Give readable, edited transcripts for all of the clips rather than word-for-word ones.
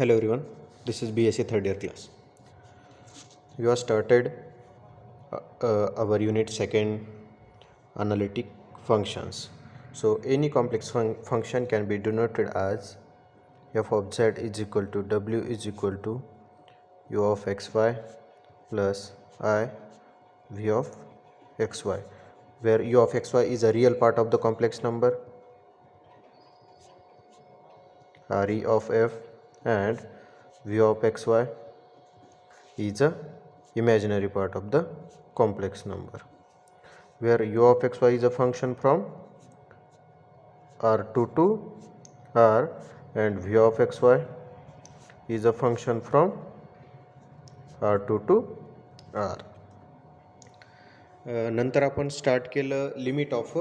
Hello everyone, this is BSc third year class. We have started our unit second, analytic functions. So any complex function can be denoted as f of z is equal to w is equal to u of xy plus I v of xy, where u of xy is a real part of the complex number re of f and v of xy is a imaginary part of the complex number, where u of xy is a function from R2 to R and v of xy is a function from R2 to R. नंतर आपण start केलं limit of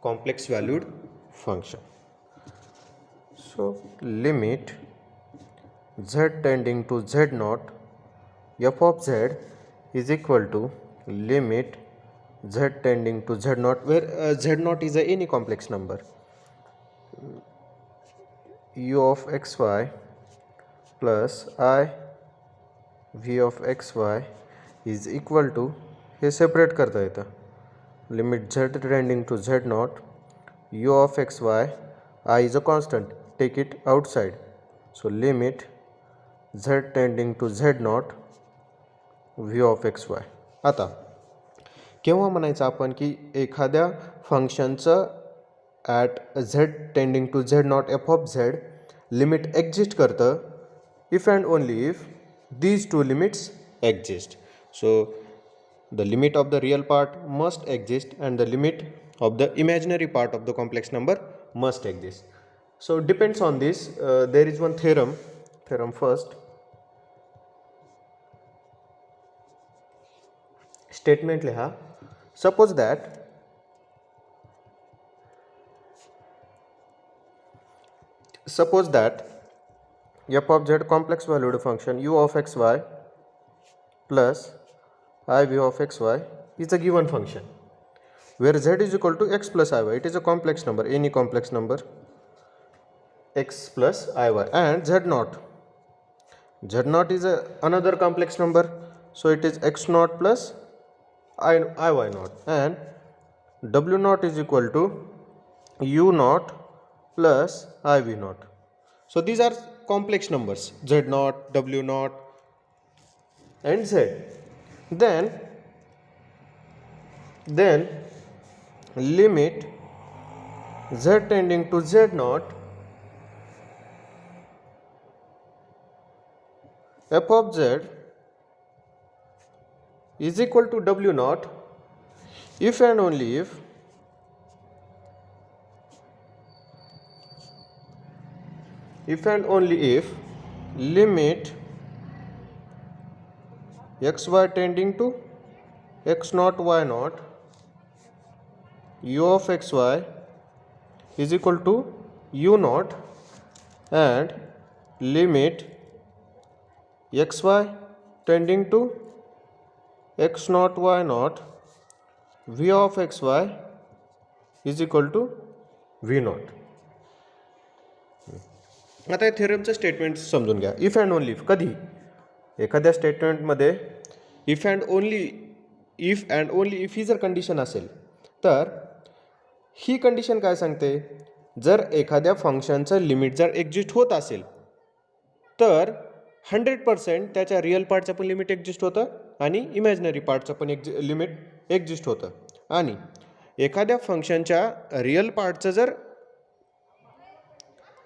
complex valued function. So limit z tending to z naught f of z is equal to limit z tending to z naught, where z naught is any complex number, u of xy plus I v of xy is equal to, हे separate करता येतं, limit z tending to z naught u of xy, I is a constant, take it outside, so limit z tending to z naught v of xy. आता केव्हा म्हणायचं आपण की एखाद्या फंक्शनचं at z tending to z nought f of z limit exist करतं if and only if these two limits exist. So the limit of the real part must exist and the limit of the imaginary part of the complex number must exist. So depends on this, there is one theorem first. Statement लिहा. Suppose that f of z complex valued function u of xy plus I v of xy is a given function where z is equal to x plus iy. It is a complex number, any complex number x plus iy, and z naught is another complex number, so it is x naught plus iy naught, and w naught is equal to u naught plus iv naught. So these are complex numbers, z naught, w naught and z. Then limit z tending to z naught f of z is equal to w naught if and only if limit xy tending to x naught y naught u of xy is equal to u naught and limit xy tending to x naught y naught v of xy is equal to v naught. आता या थेरमचं statement समजून घ्या. If and only if, कधी एखाद्या स्टेटमेंटमध्ये if and only if he जर condition असेल तर ही कंडिशन काय सांगते, जर एखाद्या फंक्शनचं लिमिट जर एक्झिस्ट होत असेल तर 100% त्याच्या रिअल पार्टचं पण लिमिट एक्झिस्ट होतं आणि इमॅजिनरी पार्टचं पण लिमिट एक्झिस्ट होतं. आणि एखाद्या फंक्शनच्या रिअल पार्टचं जर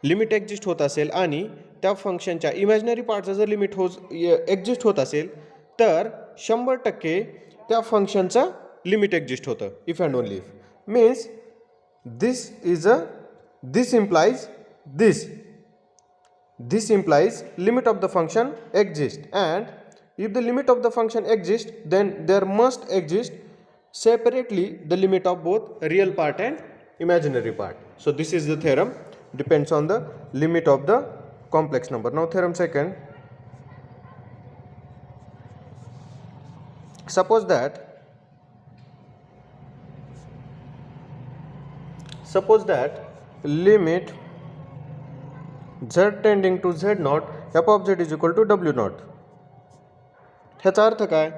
लिमिट एक्झिस्ट होत असेल आणि त्या फंक्शनच्या इमॅजिनरी पार्टचं जर लिमिट एक्झिस्ट होत असेल तर 100% त्या फंक्शनचं लिमिट एक्झिस्ट होतं. If and only if means this implies limit of the function exists, and if the limit of the function exists then there must exist separately the limit of both real part and imaginary part. So this is the theorem, depends on the limit of the complex number. Now theorem second, suppose that limit z tending to z nought F of z is equal to W nought. ह्याचा अर्थ काय?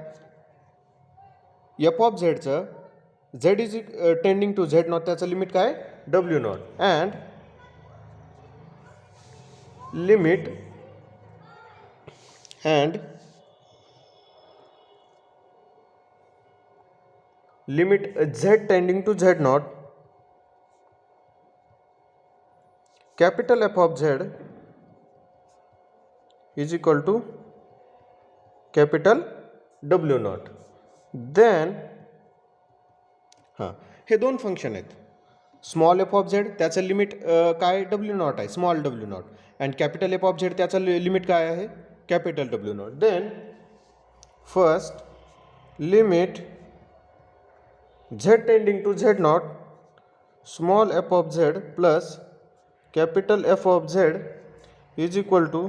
F of झेडचं z is tending to z nought त्याचं limit काय? W nought. And limit z tending to z nought capital F of z is equal to capital W nought. Then हे दोन function आहेत. Small F of Z त्याचं limit काय? W nought आहे, small W nought. And capital F of Z त्याचं limit काय आहे? Capital W naught. Then first limit Z tending to Z naught small F of Z plus capital F of z is equal to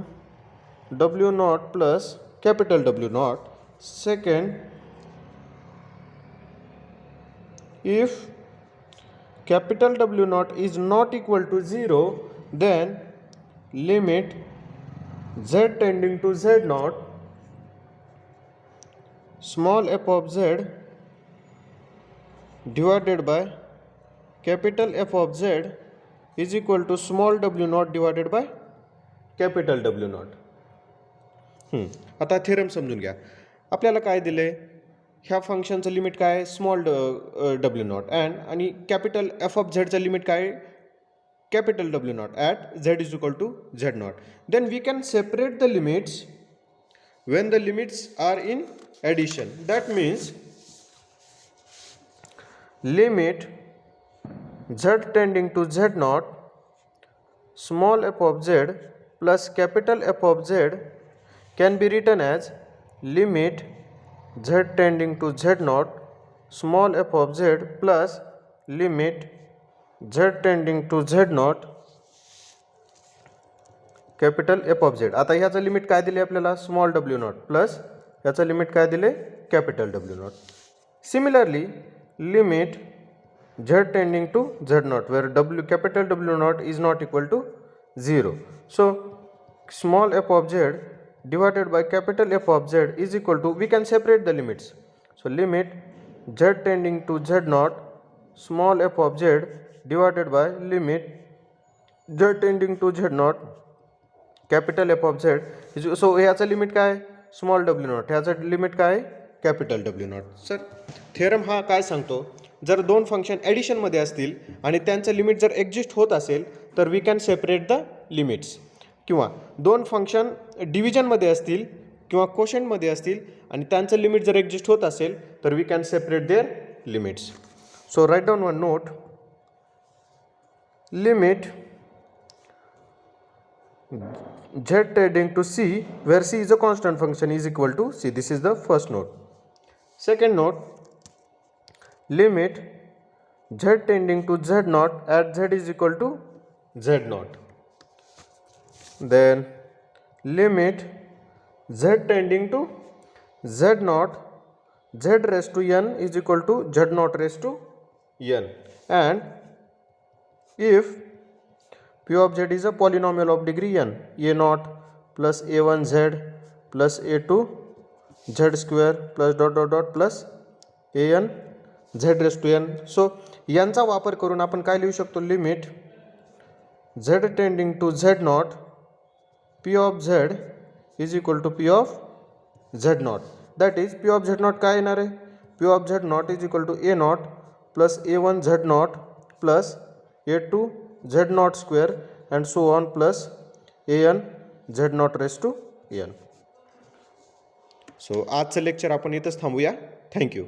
W naught plus capital W naught. Second, if capital W naught is not equal to 0, then limit z tending to z naught small f of z divided by capital F of z is equal to small w naught divided by capital W naught. आता theorem समजून घ्या. आपल्याला काय दिले? ह्या फंक्शनचं limit काय? Small W naught. आणि कॅपिटल एफ ऑफ झेडचं लिमिट काय? Capital W naught at Z is equal to Z naught. Then we can separate the limits when the limits are in addition. That means limit z tending to z naught small f of z plus capital F of z can be written as limit z tending to z naught small f of z plus limit z tending to z naught capital F of Z. आता ह्याचं limit काय दिले आपल्याला? Small W not plus ह्याचं limit काय दिले? Capital W not. Similarly limit z tending to z naught where capital W naught is not equal to 0. So small f of z divided by capital F of z is equal to, we can separate the limits. So limit z tending to z naught small f of z divided by limit z tending to z naught capital F of z is, so ह्याचं limit काय? Small W not. ह्याचं limit काय? Capital W not. Sir theorem हा काय सांगतो? जर दोन function ॲडिशनमध्ये असतील आणि त्यांचं लिमिट जर एक्झिस्ट होत असेल तर we can separate the limits. किंवा दोन फंक्शन डिव्हिजनमध्ये असतील किंवा कोशंटमध्ये असतील आणि त्यांचं लिमिट जर एक्झिस्ट होत असेल तर we can separate their limits. So write down one note. Limit z tending to c where c is a constant function is equal to c. This is the first note. Second note, limit z tending to z naught at z is equal to z naught. Then limit z tending to z naught z raised to n is equal to z naught raised to n. And if p of z is a polynomial of degree n, a naught plus a1 z plus a2 z square plus dot dot dot plus an z raised to n. So यांचा वापर करून आपण काय लिहू शकतो? Limit z tending to z naught p of z is equal to p of z naught. That is p of z naught काय येणार आहे? p of z naught is equal to a naught plus a1 z naught plus a2 z naught square and so on plus an z naught raised to n. So आजचं lecture आपण इथंच थांबूया. Thank you.